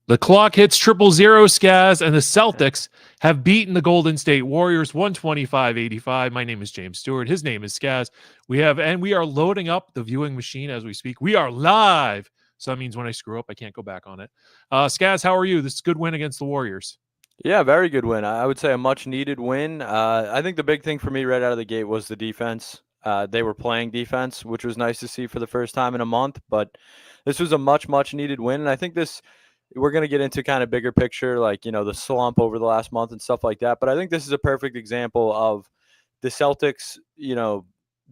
The clock hits 000, Skaz, and the Celtics have beaten the Golden State Warriors 125-85. My name is James Stewart. His name is Skaz. We are loading up the viewing machine as we speak. We are live. So that means when I screw up, I can't go back on it. Skaz, how are you? This is a good win against the Warriors. Yeah, very good win. I would say a much needed win. I think the big thing for me right out of the gate was the defense. They were playing defense, which was nice to see for the first time in a month. But this was a much needed win. And I think we're going to get into kind of bigger picture, like, the slump over the last month and stuff like that. But I think this is a perfect example of the Celtics.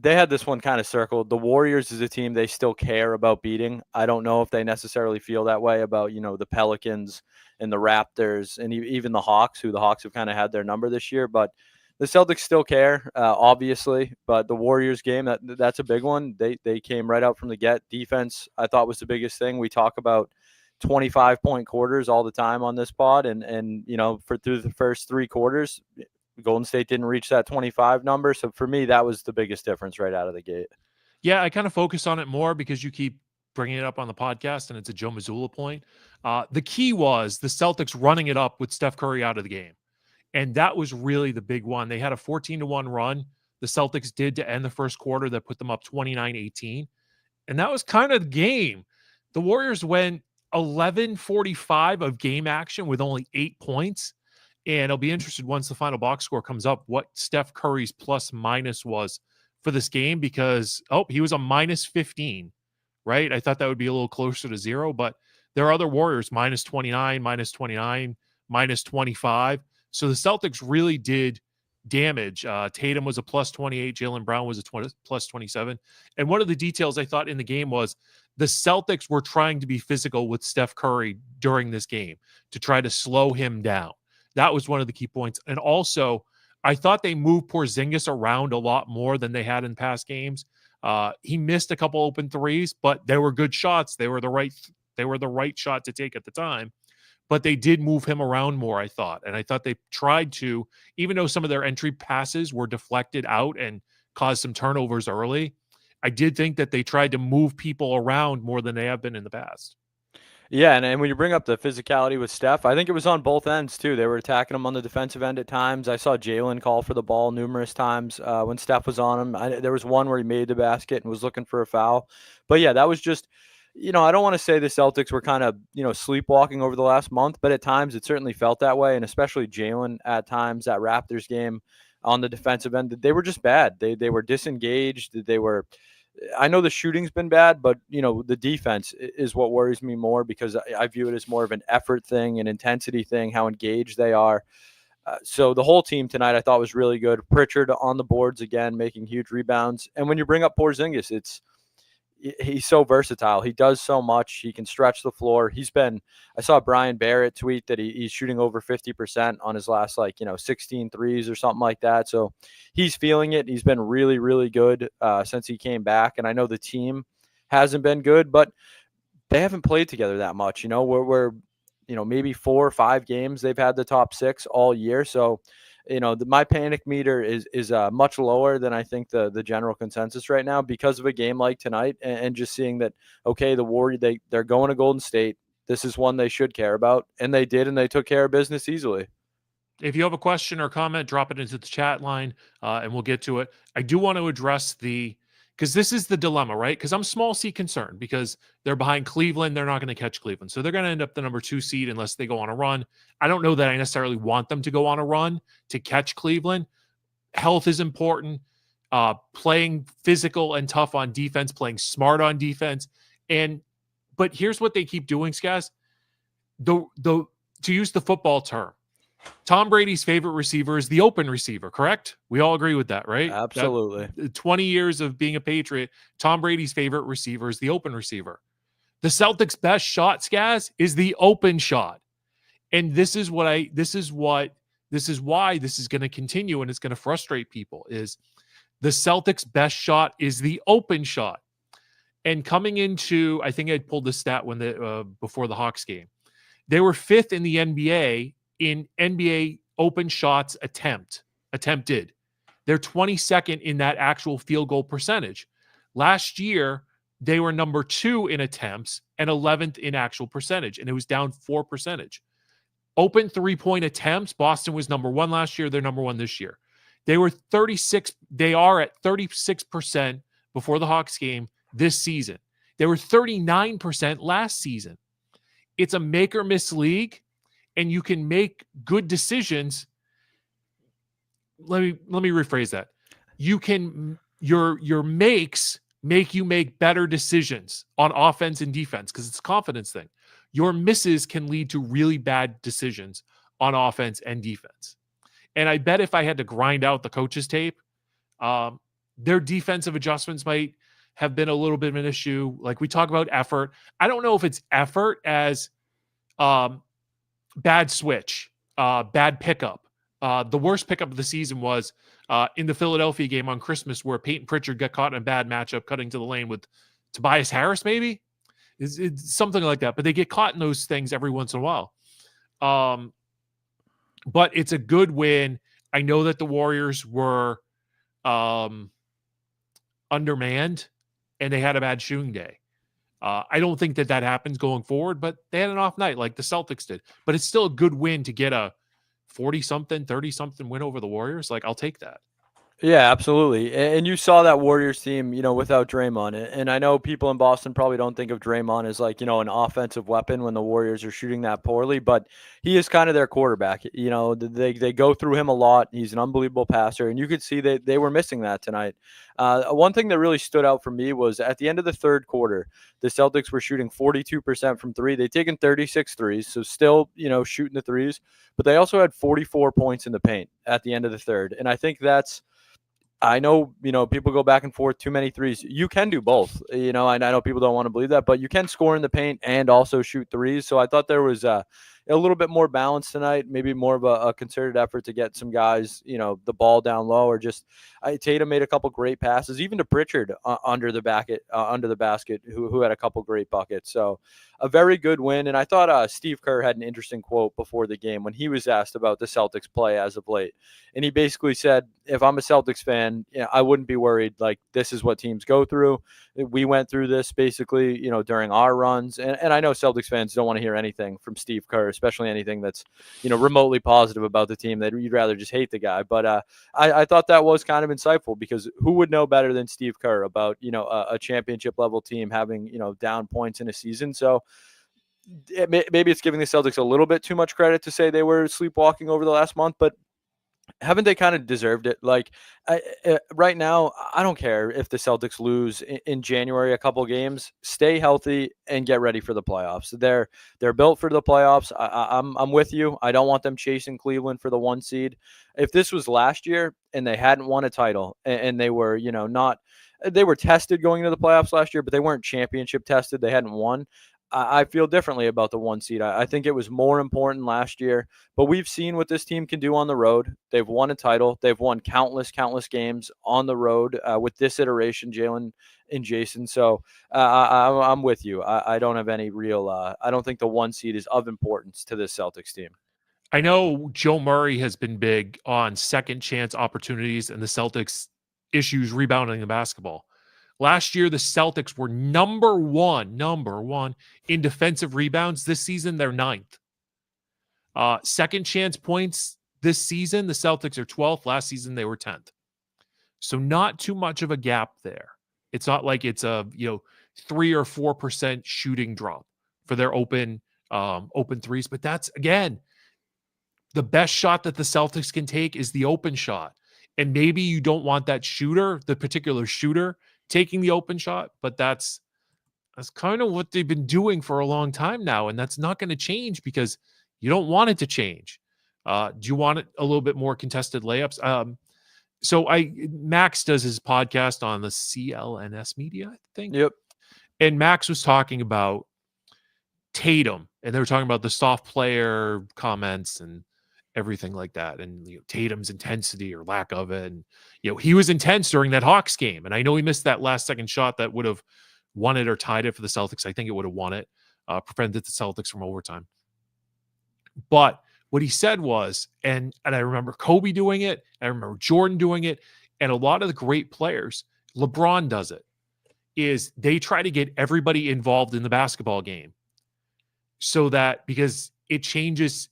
They had this one kind of circled. The Warriors is a team they still care about beating. I don't know if they necessarily feel that way about, the Pelicans and the Raptors and even the Hawks, who the Hawks have kind of had their number this year. But the Celtics still care, obviously. But the Warriors game, that's a big one. They came right out from the get. Defense, I thought, was the biggest thing. We talk about 25-point quarters all the time on this pod, and through the first three quarters, Golden State didn't reach that 25 number. So for me, that was the biggest difference right out of the gate. Yeah, I kind of focus on it more because you keep bringing it up on the podcast, and it's a Joe Mazzulla point. The key was the Celtics running it up with Steph Curry out of the game. And that was really the big one. They had a 14-1 run. The Celtics did to end the first quarter that put them up 29-18. And that was kind of the game. The Warriors went 11:45 of game action with only 8 points. And I'll be interested once the final box score comes up what Steph Curry's plus minus was for this game because, he was a minus 15, right? I thought that would be a little closer to zero, but there are other Warriors, minus 29, minus 29, minus 25. So the Celtics really did damage. Tatum was a plus 28. Jaylen Brown was a plus 27. And one of the details I thought in the game was the Celtics were trying to be physical with Steph Curry during this game to try to slow him down. That was one of the key points. And also, I thought they moved Porzingis around a lot more than they had in past games. He missed a couple open threes, but they were good shots. They were the right shot to take at the time. But they did move him around more, I thought. And I thought they tried to, even though some of their entry passes were deflected out and caused some turnovers early, I did think that they tried to move people around more than they have been in the past. Yeah, and when you bring up the physicality with Steph, I think it was on both ends, too. They were attacking him on the defensive end at times. I saw Jaylen call for the ball numerous times when Steph was on him. There was one where he made the basket and was looking for a foul. But, yeah, that was just – I don't want to say the Celtics were kind of, sleepwalking over the last month, but at times it certainly felt that way, and especially Jaylen at times, that Raptors game on the defensive end, they were just bad. They were disengaged. I know the shooting's been bad, but, the defense is what worries me more because I view it as more of an effort thing, an intensity thing, how engaged they are. So the whole team tonight I thought was really good. Pritchard on the boards again, making huge rebounds. And when you bring up Porzingis, he's so versatile. He does so much. He can stretch the floor. I saw Brian Barrett tweet that he's shooting over 50% on his last 16 threes or something like that. So he's feeling it. He's been really, really good since he came back. And I know the team hasn't been good, but they haven't played together that much. We're maybe 4 or 5 games they've had the top 6 all year. So my panic meter is much lower than I think the general consensus right now because of a game like tonight and just seeing that, okay, the Warriors, they're going to Golden State. This is one they should care about, and they did, and they took care of business easily. If you have a question or comment, drop it into the chat line, and we'll get to it. I do want to address because this is the dilemma, right? Because I'm small C concerned because they're behind Cleveland. They're not going to catch Cleveland. So they're going to end up the number 2 seed unless they go on a run. I don't know that I necessarily want them to go on a run to catch Cleveland. Health is important. Playing physical and tough on defense, playing smart on defense. But here's what they keep doing, Skaz. To use the football term, Tom Brady's favorite receiver is the open receiver, correct? We all agree with that, right? Absolutely. 20 years of being a Patriot, Tom Brady's favorite receiver is the open receiver. The Celtics' best shot, Skaz, is the open shot. And this is why this is going to continue and it's going to frustrate people is the Celtics' best shot is the open shot. And coming into, I think I pulled the stat before the Hawks game. They were 5th in the NBA in NBA open shots attempted. They're 22nd in that actual field goal percentage. Last year, they were number 2 in attempts and 11th in actual percentage, and it was down 4 percentage. Open three-point attempts, Boston was number 1 last year. They're number 1 this year. They are at 36% before the Hawks game this season. They were 39% last season. It's a make or miss league, and you can make good decisions. Let me rephrase that. You can your makes make you make better decisions on offense and defense because it's a confidence thing. Your misses can lead to really bad decisions on offense and defense. And I bet if I had to grind out the coaches' tape, their defensive adjustments might have been a little bit of an issue. Like we talk about effort. I don't know if it's effort as bad switch, bad pickup. The worst pickup of the season was in the Philadelphia game on Christmas where Peyton Pritchard got caught in a bad matchup cutting to the lane with Tobias Harris, maybe? It's something like that. But they get caught in those things every once in a while. But it's a good win. I know that the Warriors were undermanned and they had a bad shooting day. I don't think that happens going forward, but they had an off night like the Celtics did. But it's still a good win to get a 40-something, 30-something win over the Warriors. Like, I'll take that. Yeah, absolutely. And you saw that Warriors team, without Draymond. And I know people in Boston probably don't think of Draymond as like, an offensive weapon when the Warriors are shooting that poorly, but he is kind of their quarterback. They go through him a lot. He's an unbelievable passer, and you could see that they were missing that tonight. One thing that really stood out for me was at the end of the third quarter, the Celtics were shooting 42% from three. They'd taken 36 threes, so still, shooting the threes, but they also had 44 points in the paint at the end of the third. And I think I know, people go back and forth, too many threes. You can do both, and I know people don't want to believe that, but you can score in the paint and also shoot threes. So I thought there was a little bit more balance tonight, maybe more of a concerted effort to get some guys, the ball down low, or just Tatum made a couple great passes, even to Pritchard under the basket, who had a couple great buckets. So a very good win. And I thought Steve Kerr had an interesting quote before the game when he was asked about the Celtics play as of late. And he basically said, if I'm a Celtics fan, I wouldn't be worried. Like, this is what teams go through. We went through this basically, during our runs. And I know Celtics fans don't want to hear anything from Steve Kerr, especially anything that's, remotely positive about the team. You'd rather just hate the guy. But I thought that was kind of insightful, because who would know better than Steve Kerr about, a championship level team having, down points in a season. So maybe it's giving the Celtics a little bit too much credit to say they were sleepwalking over the last month, but haven't they kind of deserved it? Like, right now, I don't care if the Celtics lose in January a couple games. Stay healthy and get ready for the playoffs. They're built for the playoffs. I'm with you. I don't want them chasing Cleveland for the 1 seed. If this was last year and they hadn't won a title and they were, they were tested going into the playoffs last year, but they weren't championship tested. They hadn't won. I feel differently about the 1 seed. I think it was more important last year, but we've seen what this team can do on the road. They've won a title. They've won countless games on the road with this iteration, Jaylen and Jason. So I'm with you. I don't have any real I don't think the 1 seed is of importance to this Celtics team. I know Joe Murray has been big on second chance opportunities and the Celtics issues rebounding the basketball. Last year, the Celtics were number one in defensive rebounds. This season, they're 9th. Second chance points this season, the Celtics are 12th. Last season, they were 10th. So not too much of a gap there. It's not like it's a 3 or 4% shooting drop for their open threes. But that's, again, the best shot that the Celtics can take is the open shot. And maybe you don't want that shooter, the particular shooter, taking the open shot, but that's kind of what they've been doing for a long time now, and that's not going to change because you don't want it to change. Do you want it a little bit more contested layups? So Max does his podcast on the CLNS media, I think. Yep. And Max was talking about Tatum, and they were talking about the soft player comments and everything like that, and Tatum's intensity or lack of it. And he was intense during that Hawks game, and I know he missed that last second shot that would have won it or tied it for the Celtics. I think it would have won it, prevented the Celtics from overtime. But what he said was, and I remember Kobe doing it, I remember Jordan doing it, and a lot of the great players, LeBron does it. is they try to get everybody involved in the basketball game so that because it changes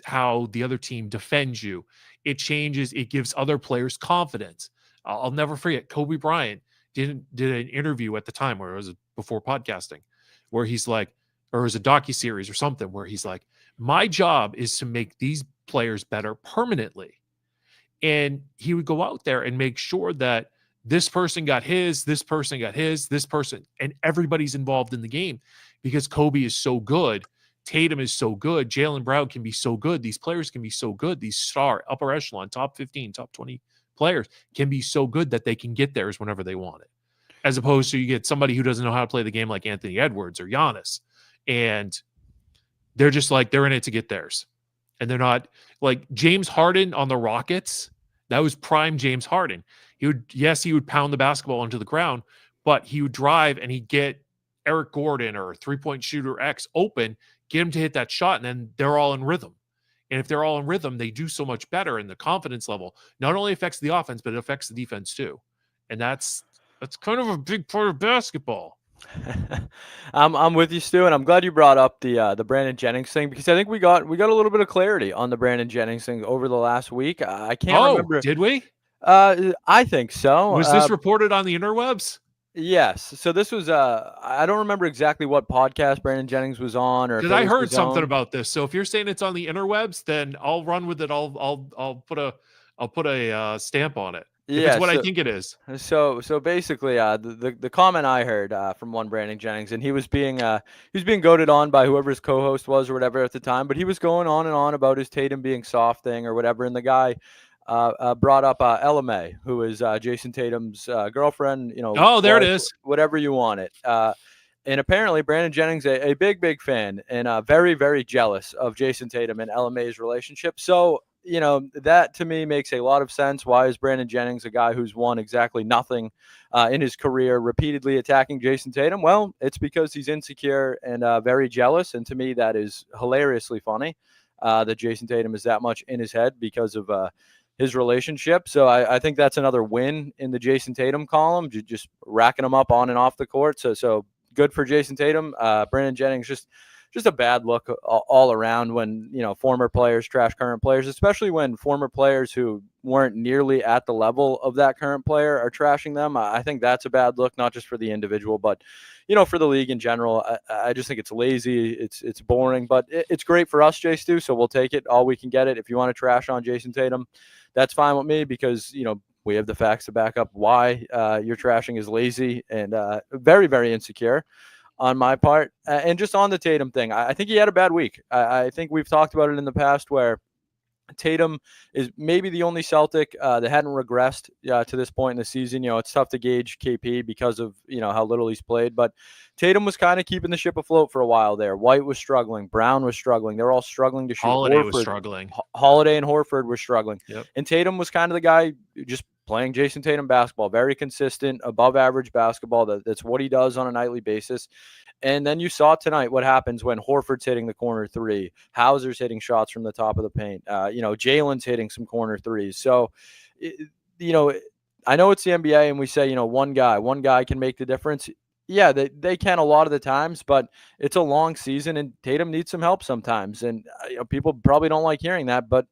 how the other team defends you. It gives other players confidence. I'll never forget Kobe Bryant did an interview at the time where it was before podcasting, where he's like, or it was a docuseries or something where he's like, my job is to make these players better permanently. And he would go out there and make sure that this person got his, this person got his, this person, and everybody's involved in the game because Kobe is so good. Tatum is so good. Jaylen Brown can be so good. These players can be so good. These star, upper echelon, top 15, top 20 players can be so good that they can get theirs whenever they want it. As opposed to you get somebody who doesn't know how to play the game like Anthony Edwards or Giannis. And they're just like, they're in it to get theirs. And they're not like James Harden on the Rockets. That was prime James Harden. He would pound the basketball into the ground, but he would drive and he'd get Eric Gordon or three-point shooter X open, get him to hit that shot, and then they're all in rhythm. And if they're all in rhythm, they do so much better, and the confidence level not only affects the offense, but it affects the defense too. And that's kind of a big part of basketball. I'm with you, Stu, and I'm glad you brought up the Brandon Jennings thing because I think we got a little bit of clarity on the Brandon Jennings thing over the last week. I can't remember. Did we? I think so. Was this reported on the interwebs? Yes. So this was I don't remember exactly what podcast Brandon Jennings was on, or because I heard something about this. So if you're saying it's on the interwebs, then I'll run with it. I'll put a stamp on it. If it's what I think it is. So basically, the comment I heard from one Brandon Jennings, and he was being goaded on by whoever his co-host was or whatever at the time, but he was going on and on about his Tatum being soft thing or whatever, and the guy brought up Ella May, who is Jason Tatum's girlfriend. Oh, there it is. Whatever you want it. And apparently, Brandon Jennings a big fan and very very jealous of Jason Tatum and Ella May's relationship. So that to me makes a lot of sense. Why is Brandon Jennings, a guy who's won exactly nothing in his career, repeatedly attacking Jason Tatum? Well, it's because he's insecure and very jealous. And to me, that is hilariously funny that Jason Tatum is that much in his head because of his relationship. So I think that's another win in the Jason Tatum column, just racking him up on and off the court. So good for Jason Tatum. Brandon Jennings, just a bad look all around when, former players trash current players, especially when former players who weren't nearly at the level of that current player are trashing them. I think that's a bad look, not just for the individual, but, for the league in general. I just think it's lazy. It's boring, but it's great for us, Jay Stu. So we'll take it all we can get it. If you want to trash on Jason Tatum, that's fine with me because, we have the facts to back up why your trashing is lazy and very, very insecure on my part. And just on the Tatum thing, I think he had a bad week. I think we've talked about it in the past where Tatum is maybe the only Celtic that hadn't regressed to this point in the season. It's tough to gauge KP because of, how little he's played. But Tatum was kind of keeping the ship afloat for a while there. White was struggling. Brown was struggling. They were all struggling to shoot. Holiday was struggling. Holiday and Horford were struggling. Yep. And Tatum was kind of the guy just playing Jason Tatum basketball, very consistent, above average basketball. That's what he does on a nightly basis. And then you saw tonight what happens when Horford's hitting the corner three, Hauser's hitting shots from the top of the paint, Jaylen's hitting some corner threes. So, I know it's the NBA and we say, one guy can make the difference. Yeah, they can a lot of the times, but it's a long season and Tatum needs some help sometimes. And people probably don't like hearing that, but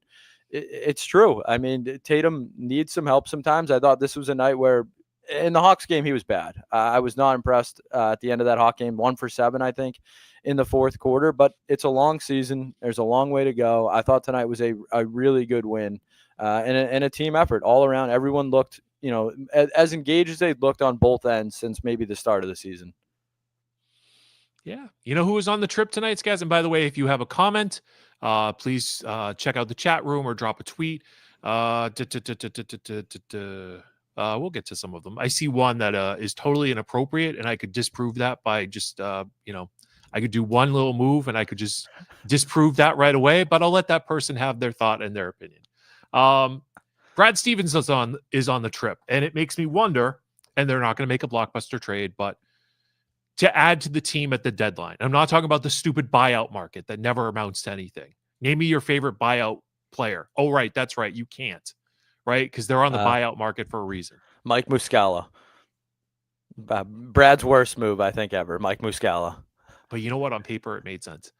it's true. I mean, Tatum needs some help sometimes. I thought this was a night where in the Hawks game, he was bad. I was not impressed at the end of that Hawk game, 1 for 7, I think, in the fourth quarter. But it's a long season. There's a long way to go. I thought tonight was a really good win and a team effort all around. Everyone looked, as engaged as they looked on both ends since maybe the start of the season. Yeah. You know who was on the trip tonight, guys? And by the way, if you have a comment, please check out the chat room or drop a tweet. We'll get to some of them. I see one that is totally inappropriate, and I could disprove that by just, I could do one little move, and I could just disprove that right away. But I'll let that person have their thought and their opinion. Brad Stevens is on the trip, and it makes me wonder. And they're not going to make a blockbuster trade, but to add to the team at the deadline. I'm not talking about the stupid buyout market that never amounts to anything. Name me your favorite buyout player. Oh, right, that's right. You can't. Right? Because they're on the buyout market for a reason. Mike Muscala. Brad's worst move, I think, ever, Mike Muscala. But you know what? On paper, it made sense.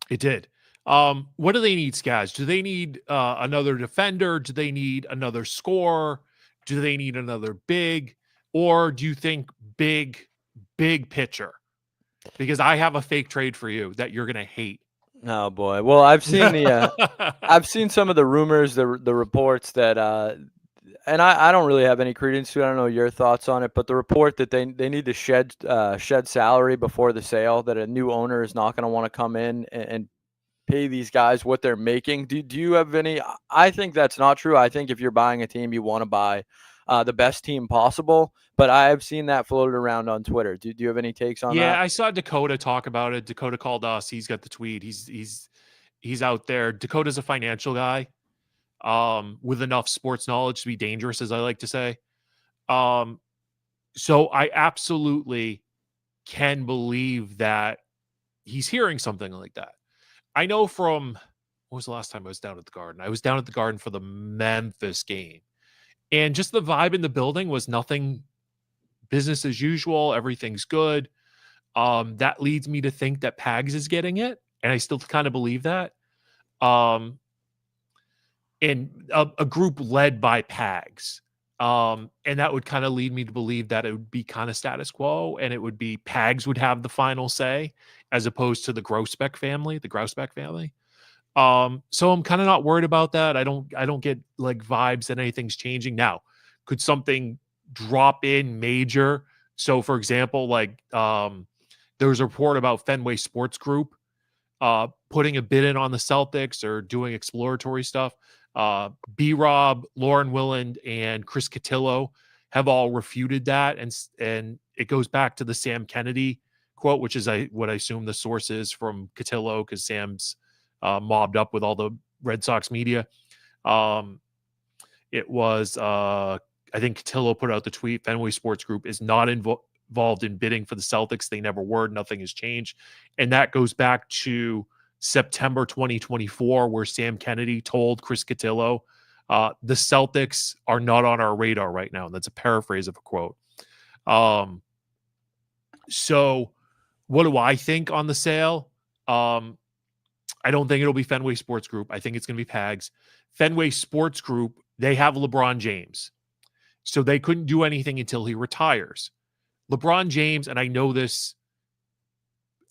It did. What do they need, Skaz? Do they need another defender? Do they need another scorer? Do they need another big? Or do you think big pitcher? Because I have a fake trade for you that you're going to hate. Oh boy. Well, I've seen I've seen some of the rumors, the reports that and I don't really have any credence to it. I don't know your thoughts on it, but the report that they need to shed salary before the sale, that a new owner is not going to want to come in and pay these guys what they're making. Do you have any? I think that's not true. I think if you're buying a team, you want to buy the best team possible. But I have seen that floated around on Twitter. Do you have any takes on Yeah, that? I saw Dakota talk about it. Dakota called us. He's got the tweet. He's out there. Dakota's a financial guy, with enough sports knowledge to be dangerous, as I like to say. Um, so I absolutely can believe that he's hearing something like that. I know from what was the last time I was down at the Garden? I was down at the Garden for the Memphis game. And just the vibe in the building was nothing, business as usual. Everything's good. That leads me to think that Pags is getting it. And I still kind of believe that. Um, and a group led by Pags. And that would kind of lead me to believe that it would be kind of status quo, and it would be Pags would have the final say as opposed to the Grousbeck family. So I'm kind of not worried about that. I don't get like vibes that anything's changing. Now, could something drop in major? So for example, like there was a report about Fenway Sports Group putting a bid in on the Celtics or doing exploratory stuff. B-Rob, Lauren Willand, and Chris Cotillo have all refuted that, and it goes back to the Sam Kennedy quote, which is what I assume the source is from Cotillo, because Sam's mobbed up with all the Red Sox media. It was I think Cotillo put out the tweet: Fenway Sports Group is not involved in bidding for the Celtics. They never were. Nothing has changed, and that goes back to September 2024, where Sam Kennedy told Chris Cotillo, the Celtics are not on our radar right now. And that's a paraphrase of a quote. So what do I think on the sale? I don't think it'll be Fenway Sports Group. I think it's going to be Pags. Fenway Sports Group, they have LeBron James. So they couldn't do anything until he retires. LeBron James, and I know this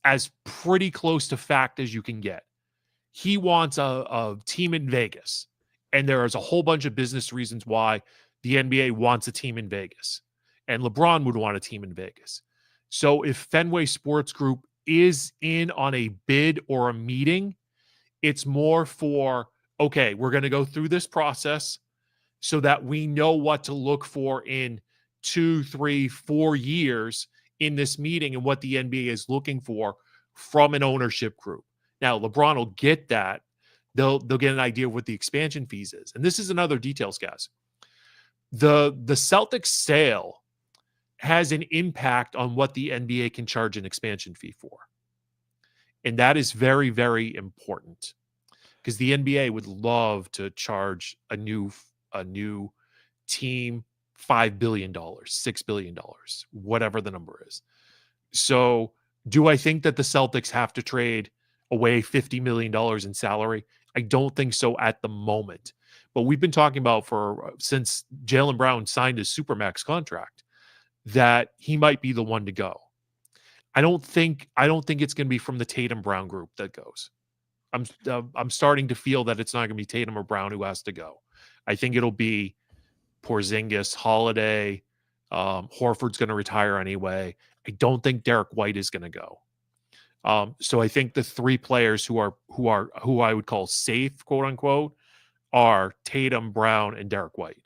as pretty close to fact as you can get, he wants a team in Vegas. And there is a whole bunch of business reasons why the NBA wants a team in Vegas. And LeBron would want a team in Vegas. So if Fenway Sports Group is in on a bid or a meeting, it's more for, okay, we're going to go through this process so that we know what to look for in 2, 3, 4 years in this meeting and what the NBA is looking for from an ownership group. Now, LeBron will get that. They'll get an idea of what the expansion fees is. And this is another details, guys. The Celtics sale has an impact on what the NBA can charge an expansion fee for. And that is very, very important, because the NBA would love to charge a new team $5 billion, $6 billion, whatever the number is. So do I think that the Celtics have to trade away $50 million in salary? I don't think so at the moment. But we've been talking about since Jaylen Brown signed his Supermax contract that he might be the one to go. I don't think it's going to be from the Tatum Brown group that goes. I'm starting to feel that it's not going to be Tatum or Brown who has to go. I think it'll be Porzingis, Holiday. Horford's going to retire anyway. I don't think Derek White is going to go. So I think the three players who I would call safe, quote unquote, are Tatum, Brown, and Derek White.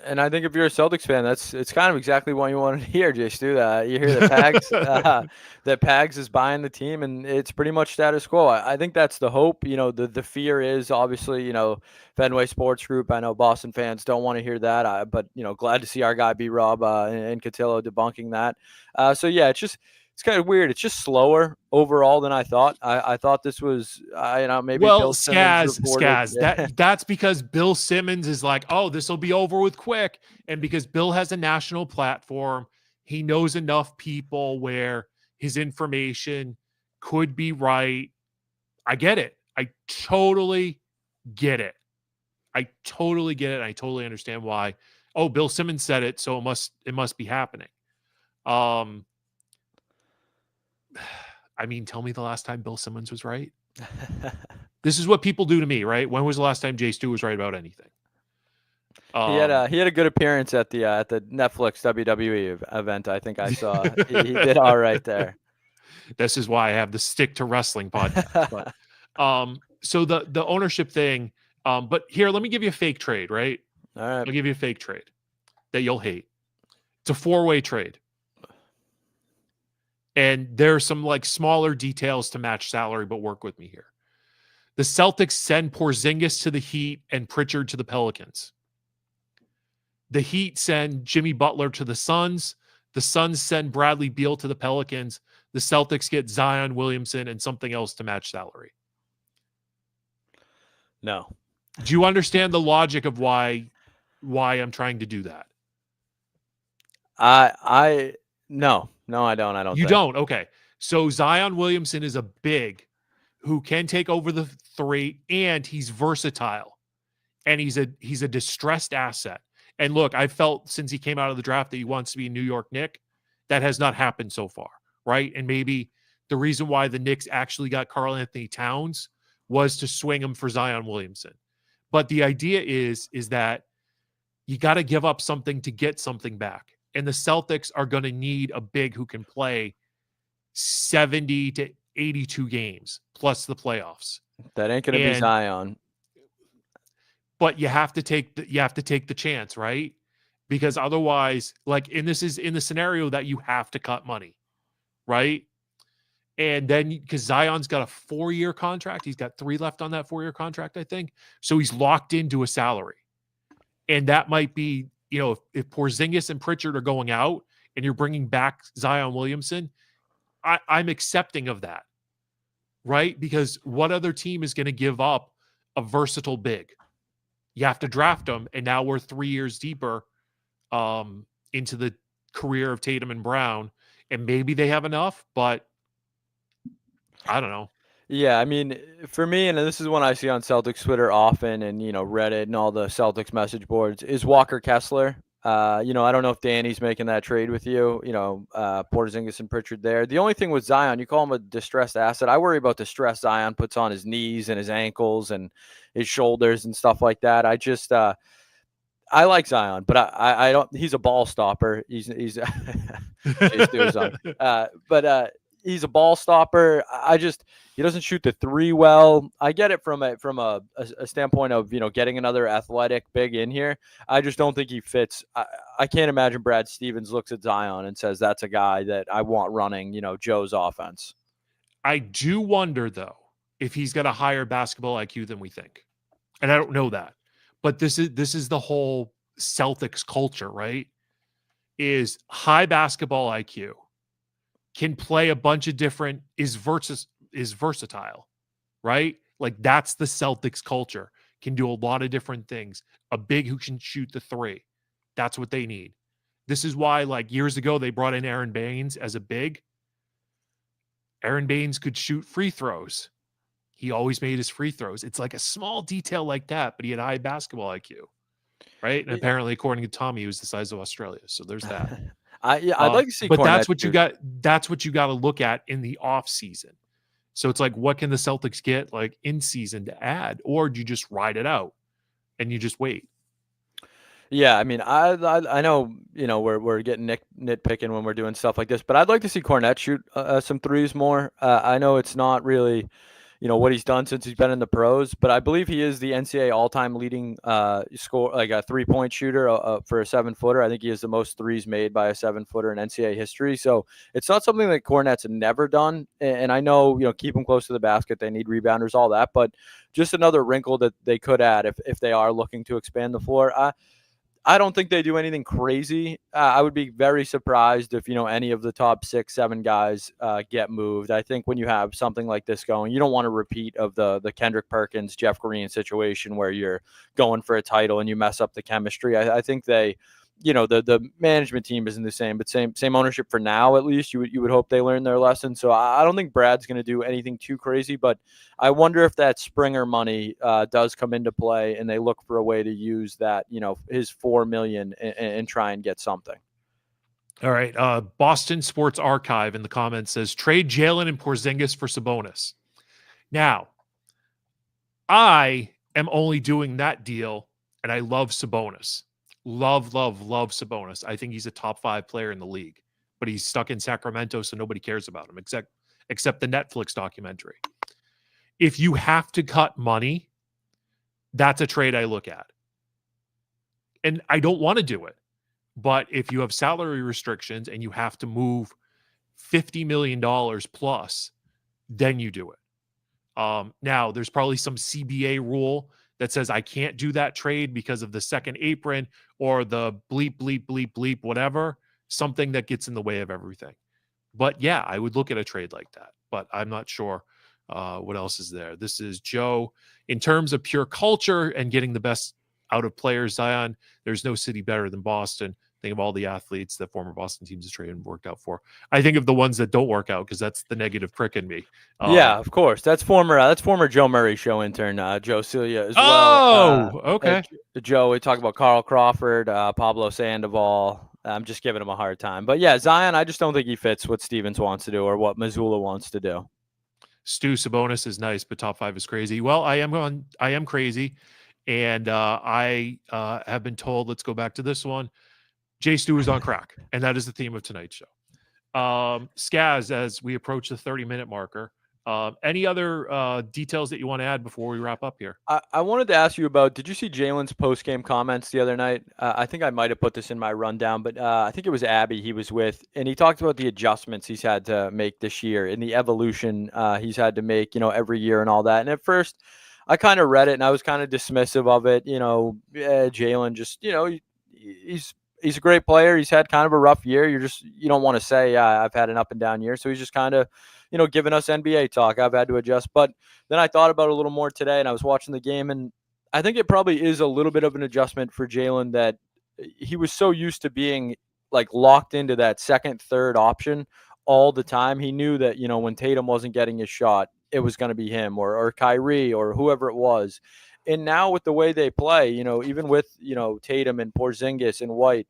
And I think if you're a Celtics fan, it's kind of exactly what you wanted to hear, Jay Stu. That you hear that Pags is buying the team, and it's pretty much status quo. I think that's the hope. The fear is obviously Fenway Sports Group. I know Boston fans don't want to hear that, but glad to see our guy B Rob and Cotillo debunking that. So yeah, it's it's kind of weird. It's just slower overall than I thought. I thought this was, maybe Well, Bill Simmons reported. Skaz, that's because Bill Simmons is like, oh, this will be over with quick. And because Bill has a national platform, he knows enough people where his information could be right. I get it. I totally get it. I totally get it. I totally understand why. Oh, Bill Simmons said it, so it must be happening. I mean, tell me the last time Bill Simmons was right. This is what people do to me, right? When was the last time Jay Stu was right about anything? He had a good appearance at the Netflix WWE event. I think I saw. he did all right there. This is why I have the Stick to Wrestling podcast. But so the ownership thing. But here, let me give you a fake trade, right? All right. I'll give you a fake trade that you'll hate. It's a 4-way trade. And there's some like smaller details to match salary, but work with me here. The Celtics send Porzingis to the Heat and Pritchard to the Pelicans. The Heat send Jimmy Butler to the Suns. The Suns send Bradley Beal to the Pelicans. The Celtics get Zion Williamson and something else to match salary. No. Do you understand the logic of why I'm trying to do that? No, I don't. I don't. You don't? Okay. So Zion Williamson is a big who can take over the 3, and he's versatile, and he's a distressed asset. And look, I felt since he came out of the draft that he wants to be a New York Knick. That has not happened so far, right? And maybe the reason why the Knicks actually got Karl Anthony Towns was to swing him for Zion Williamson. But the idea is that you got to give up something to get something back. And the Celtics are going to need a big who can play 70 to 82 games plus the playoffs. That ain't going to be Zion. But you have to take the chance, right? Because otherwise, this is in the scenario that you have to cut money, right? And then because Zion's got a 4-year contract, he's got 3 left on that 4-year contract, I think. So he's locked into a salary. And that might be, if Porzingis and Pritchard are going out and you're bringing back Zion Williamson, I'm accepting of that, right? Because what other team is going to give up a versatile big? You have to draft them, and now we're 3 years deeper into the career of Tatum and Brown, and maybe they have enough, but I don't know. Yeah, I mean, for me, and this is one I see on Celtics Twitter often, and Reddit and all the Celtics message boards, is Walker Kessler. I don't know if Danny's making that trade with you. Porzingis and Pritchard there. The only thing with Zion, you call him a distressed asset. I worry about the stress Zion puts on his knees and his ankles and his shoulders and stuff like that. I just I like Zion, but I don't. He's a ball stopper. He's he's a ball stopper. He doesn't shoot the 3 well. I get it from a standpoint of getting another athletic big in here. I just don't think he fits. I can't imagine Brad Stevens looks at Zion and says that's a guy that I want running Joe's offense. I do wonder though if he's got a higher basketball IQ than we think, and I don't know that. But this is the whole Celtics culture, right? Is high basketball IQ, can play a bunch of different, is versatile, right? Like that's the Celtics culture. Can do a lot of different things. A big who can shoot the 3. That's what they need. This is why, years ago, they brought in Aaron Baines as a big. Aaron Baines could shoot free throws. He always made his free throws. It's like a small detail like that, but he had high basketball IQ, right? And apparently, according to Tommy, he was the size of Australia. So there's that. I'd like to see, but Cornette that's what you got. That's what you got to look at in the off season. So it's like, what can the Celtics get in season to add, or do you just ride it out and you just wait? Yeah, I mean, I know we're getting nitpicking when we're doing stuff like this, but I'd like to see Cornette shoot some threes more. I know it's not really what he's done since he's been in the pros, but I believe he is the NCAA all-time leading score, like a 3-point shooter for a 7-footer. I think he has the most threes made by a 7-footer in NCAA history. So it's not something that Cornette's never done. And I know, keep him close to the basket. They need rebounders, all that, but just another wrinkle that they could add if they are looking to expand the floor. I don't think they do anything crazy. I would be very surprised if, any of the top 6, 7 guys get moved. I think when you have something like this going, you don't want a repeat of the Kendrick Perkins, Jeff Green situation where you're going for a title and you mess up the chemistry. I think they, the management team isn't the same, but same ownership for now. At least you would hope they learn their lesson. So I don't think Brad's going to do anything too crazy, but I wonder if that Springer money does come into play and they look for a way to use that, his $4 million and try and get something. All right. Boston Sports Archive in the comments says trade Jaylen and Porzingis for Sabonis. Now, I am only doing that deal, and I love Sabonis. Love Sabonis. I think he's a top 5 player in the league, but he's stuck in Sacramento, so nobody cares about him except the Netflix documentary. If you have to cut money, that's a trade I look at. And I don't want to do it. But if you have salary restrictions and you have to move $50 million plus, then you do it. Now, there's probably some CBA rule that says I can't do that trade because of the second apron or the bleep, whatever, something that gets in the way of everything. But yeah, I would look at a trade like that, but I'm not sure what else is there. This is Joe. In terms of pure culture and getting the best out of players, Zion, there's no city better than Boston. Think of all the athletes that former Boston teams have traded and worked out for. I think of the ones that don't work out because that's the negative prick in me. Yeah, of course. That's former Joe Murray show intern Joe Celia as well. Oh, okay. Joe, we talk about Carl Crawford, Pablo Sandoval. I'm just giving him a hard time. But yeah, Zion, I just don't think he fits what Stevens wants to do or what Mazzulla wants to do. Stu Sabonis is nice, but top 5 is crazy. Well, I am crazy. And I have been told, let's go back to this one. Jay Stu is on crack, and that is the theme of tonight's show. Skaz, as we approach the 30-minute marker, any other details that you want to add before we wrap up here? I wanted to ask you about, did you see Jaylen's post-game comments the other night? I think I might have put this in my rundown, but I think it was Abby he was with, and he talked about the adjustments he's had to make this year and the evolution he's had to make, every year and all that. And at first, I kind of read it, and I was kind of dismissive of it. Jaylen just, he's a great player. He's had kind of a rough year. You don't want to say, I've had an up and down year. So he's just kind of, giving us NBA talk. I've had to adjust. But then I thought about it a little more today, and I was watching the game, and I think it probably is a little bit of an adjustment for Jaylen that he was so used to being like locked into that second, third option all the time. He knew that, when Tatum wasn't getting his shot, it was going to be him or Kyrie or whoever it was. And now with the way they play, even with, Tatum and Porzingis and White,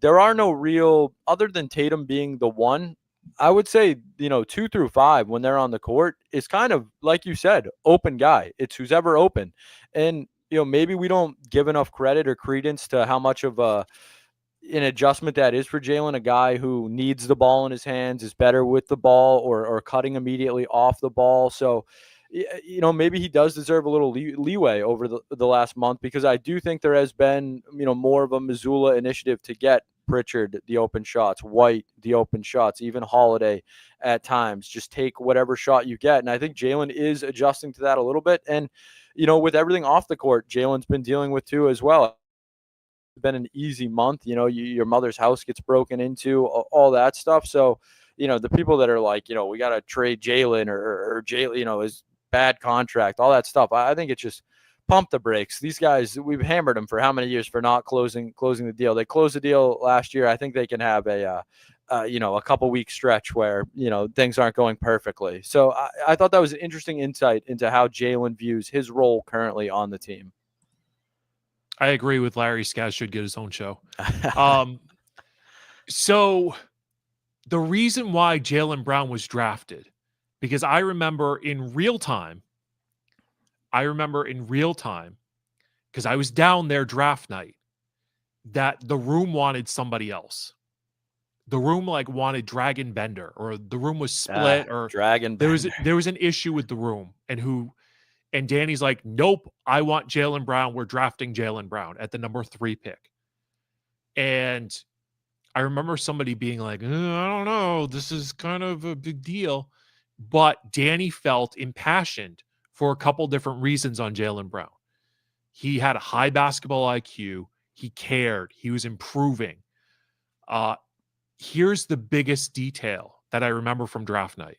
there are no real, other than Tatum being the one, I would say, 2 through 5 when they're on the court is kind of, like you said, open guy. It's who's ever open. And, maybe we don't give enough credit or credence to how much of an adjustment that is for Jaylen, a guy who needs the ball in his hands, is better with the ball or cutting immediately off the ball. So, maybe he does deserve a little leeway over the last month, because I do think there has been, more of a Mazzulla initiative to get Pritchard the open shots, White the open shots, even Holiday at times. Just take whatever shot you get. And I think Jaylen is adjusting to that a little bit. And, with everything off the court, Jaylen's been dealing with too as well. It's been an easy month. Your mother's house gets broken into, all that stuff. So, the people that are like, we got to trade Jaylen or Jaylen, his bad contract, all that stuff. I think it's just pump the brakes. These guys, we've hammered them for how many years for not closing the deal. They closed the deal last year. I think they can have a couple week stretch where, things aren't going perfectly. So I thought that was an interesting insight into how Jaylen views his role currently on the team. I agree with Larry. Skaz should get his own show. So the reason why Jaylen Brown was drafted, because I remember in real time, because I was down there draft night, that the room wanted somebody else. The room wanted Dragon Bender, or the room was split, or Dragon Bender. There was an issue with the room, and Danny's like, nope, I want Jaylen Brown. We're drafting Jaylen Brown at the number 3 pick. And I remember somebody being like, I don't know, this is kind of a big deal. But Danny felt impassioned for a couple different reasons on Jaylen Brown. He had a high basketball IQ. He cared. He was improving. Here's the biggest detail that I remember from draft night.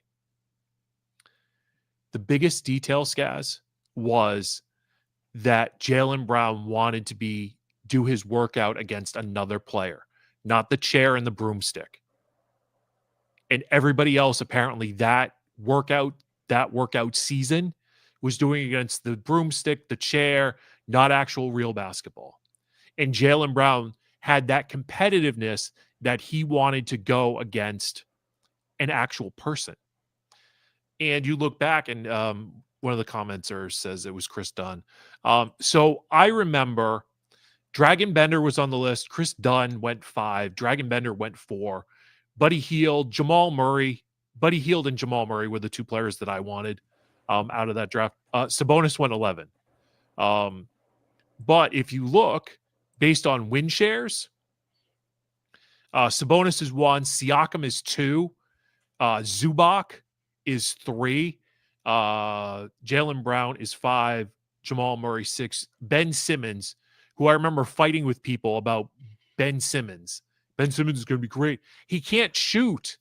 The biggest detail, Skaz, was that Jaylen Brown wanted to do his workout against another player, not the chair and the broomstick. And everybody else, apparently, that workout season was doing against the broomstick, the chair, not actual real basketball. And Jaylen Brown had that competitiveness that he wanted to go against an actual person. And you look back, and one of the commenters says it was Chris Dunn. So I remember Dragon Bender was on the list. Chris Dunn went 5. Dragon Bender went 4. Buddy Hield, Jamal Murray. Buddy Hield and Jamal Murray were the 2 players that I wanted out of that draft. Sabonis went 11. But if you look, based on win shares, Sabonis is 1, Siakam is 2, Zubac is 3, Jaylen Brown is 5, Jamal Murray 6, Ben Simmons, who I remember fighting with people about Ben Simmons. Ben Simmons is going to be great. He can't shoot.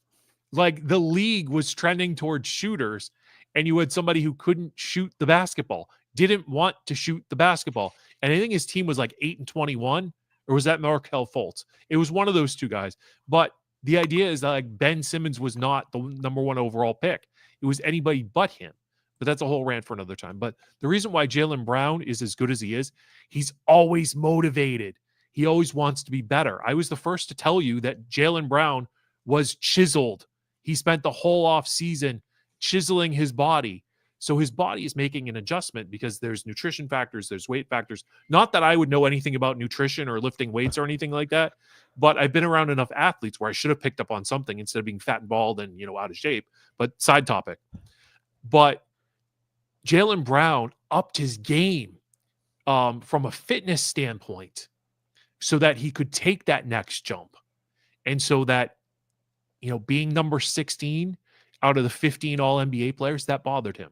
Like, the league was trending towards shooters, and you had somebody who couldn't shoot the basketball, didn't want to shoot the basketball. And I think his team was like 8-21, or was that Markelle Fultz? It was one of those 2 guys. But the idea is that, like, Ben Simmons was not the number 1 overall pick. It was anybody but him. But that's a whole rant for another time. But the reason why Jaylen Brown is as good as he is, he's always motivated. He always wants to be better. I was the first to tell you that Jaylen Brown was chiseled. He spent the whole off season chiseling his body. So his body is making an adjustment because there's nutrition factors, there's weight factors. Not that I would know anything about nutrition or lifting weights or anything like that, but I've been around enough athletes where I should have picked up on something instead of being fat and bald and, out of shape. But side topic. But Jaylen Brown upped his game from a fitness standpoint so that he could take that next jump. And so that, being number 16 out of the 15 All-NBA players, that bothered him.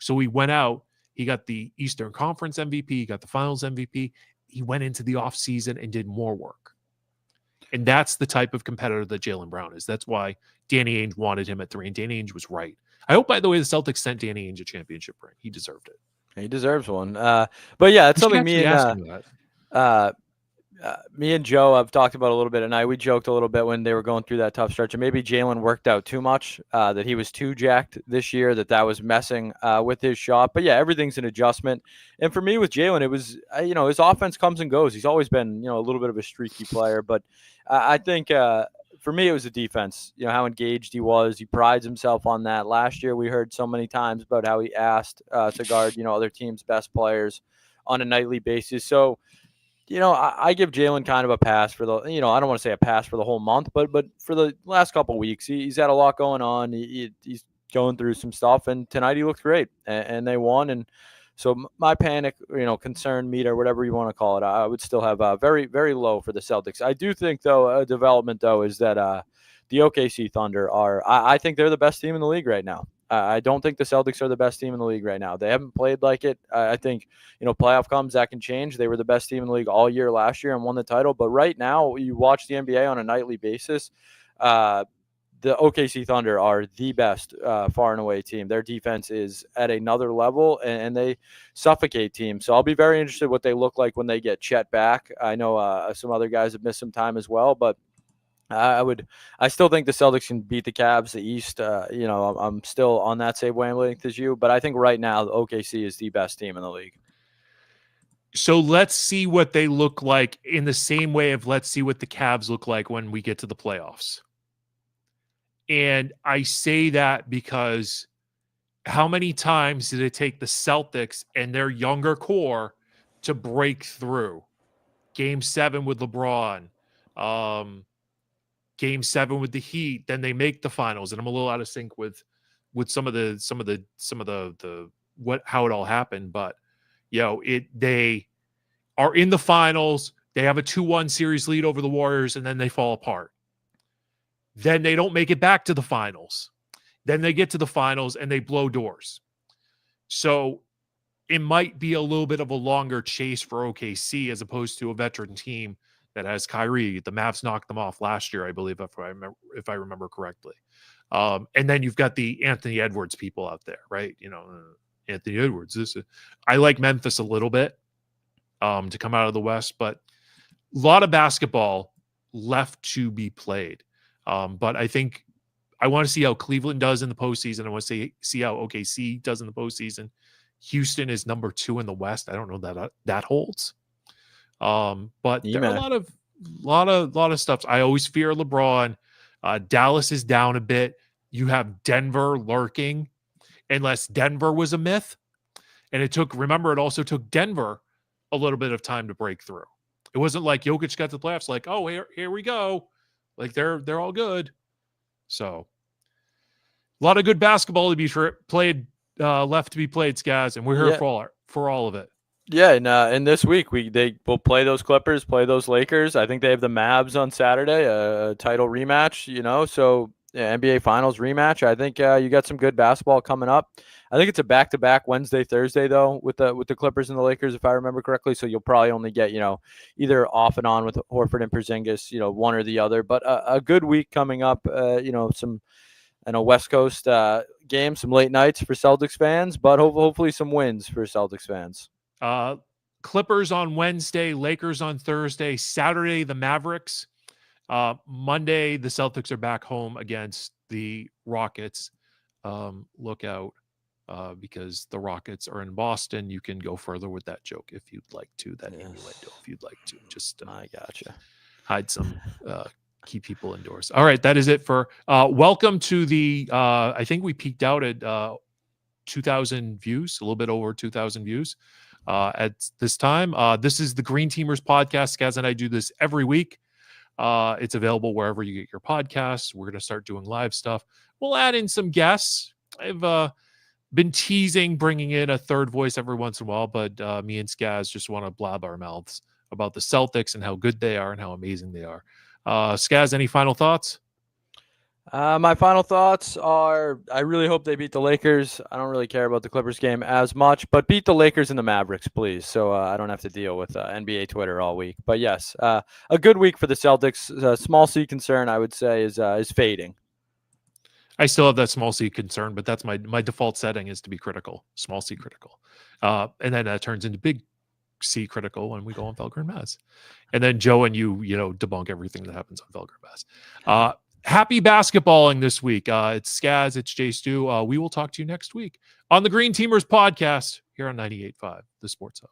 So he went out, he got the Eastern Conference MVP, he got the Finals MVP. He went into the offseason and did more work. And that's the type of competitor that Jaylen Brown is. That's why Danny Ainge wanted him at 3, and Danny Ainge was right. I hope, by the way, the Celtics sent Danny Ainge a championship ring. He deserved it. He deserves one. But yeah, it's something me and Joe have talked about a little bit, and we joked a little bit when they were going through that tough stretch, and maybe Jaylen worked out too much, that he was too jacked this year, that was messing with his shot. But yeah, everything's an adjustment. And for me with Jaylen, it was, his offense comes and goes. He's always been, a little bit of a streaky player, but I think for me, it was the defense, how engaged he was. He prides himself on that. Last year, we heard so many times about how he asked to guard, other teams' best players on a nightly basis. So, I give Jaylen kind of a pass for the, I don't want to say a pass for the whole month, but for the last couple of weeks, he's had a lot going on. He's going through some stuff, and tonight he looked great, and they won. And so my panic, concern meter, whatever you want to call it, I would still have very, very low for the Celtics. I do think, though, a development, though, is that the OKC Thunder I think they're the best team in the league right now. I don't think the Celtics are the best team in the league right now. They haven't played like it. I think, playoff comes, that can change. They were the best team in the league all year last year and won the title. But right now, you watch the NBA on a nightly basis, the OKC Thunder are the best far and away team. Their defense is at another level, and they suffocate teams. So I'll be very interested what they look like when they get Chet back. I know some other guys have missed some time as well, but I still think the Celtics can beat the Cavs, the East. I'm still on that same wavelength as you, but I think right now the OKC is the best team in the league. So let's see what they look like in the same way of let's see what the Cavs look like when we get to the playoffs. And I say that because how many times did it take the Celtics and their younger core to break through? Game 7 with LeBron, Game 7 with the Heat, then they make the finals. And I'm a little out of sync with some of the how it all happened. But they are in the finals. They have a 2-1 series lead over the Warriors, and then they fall apart. Then they don't make it back to the finals. Then they get to the finals and they blow doors. So it might be a little bit of a longer chase for OKC as opposed to a veteran team that has Kyrie. The Mavs knocked them off last year, I believe, if I remember correctly. And then you've got the Anthony Edwards people out there, right? Anthony Edwards. I like Memphis a little bit to come out of the West, but a lot of basketball left to be played. But I think I want to see how Cleveland does in the postseason. I want to see how OKC does in the postseason. Houston is number 2 in the West. I don't know that holds. But there are a lot of stuff. I always fear LeBron. Dallas is down a bit. You have Denver lurking, unless Denver was a myth. And it also took Denver a little bit of time to break through. It wasn't like Jokic got to the playoffs like, oh, here we go. Like they're all good. So a lot of good basketball to be played, left to be played, Skaz, and we're here for all of it. Yeah, and this week they will play those Clippers, play those Lakers. I think they have the Mavs on Saturday, a title rematch. So NBA Finals rematch. I think you got some good basketball coming up. I think it's a back-to-back Wednesday, Thursday though, with the Clippers and the Lakers, if I remember correctly. So you'll probably only get either off and on with Horford and Porzingis, one or the other. But a good week coming up. Some West Coast games, some late nights for Celtics fans, but hopefully some wins for Celtics fans. Clippers on Wednesday, Lakers on Thursday, Saturday the Mavericks. Monday the Celtics are back home against the Rockets. Look out because the Rockets are in Boston. You can go further with that joke if you'd like to. That innuendo, if you'd like to. Just I gotcha. Hide some. Keep people indoors. All right, that is it for welcome to the. I think we peaked out at 2,000 views, a little bit over 2,000 views. At this time, this is the Green Teamers podcast. Skaz and I do this every week. It's available wherever you get your podcasts. We're going to start doing live stuff. We'll add in some guests. I've been teasing bringing in a third voice every once in a while, but me and Skaz just want to blab our mouths about the Celtics and how good they are and how amazing they are. Skaz, any final thoughts? My final thoughts are I really hope they beat the Lakers. I don't really care about the Clippers game as much, but beat the Lakers and the Mavericks, please, so I don't have to deal with NBA Twitter all week. But yes, a good week for the Celtics. Small C concern, I would say, is fading. I still have that small C concern, but that's my default setting is to be critical, small C critical. And then that turns into big C critical when we go on Felger and Maz. And then Joe and you debunk everything that happens on Felger and Maz. Happy basketballing this week. It's Skaz, it's Jay Stu. We will talk to you next week on the Green Teamers podcast here on 98.5, the Sports Hub.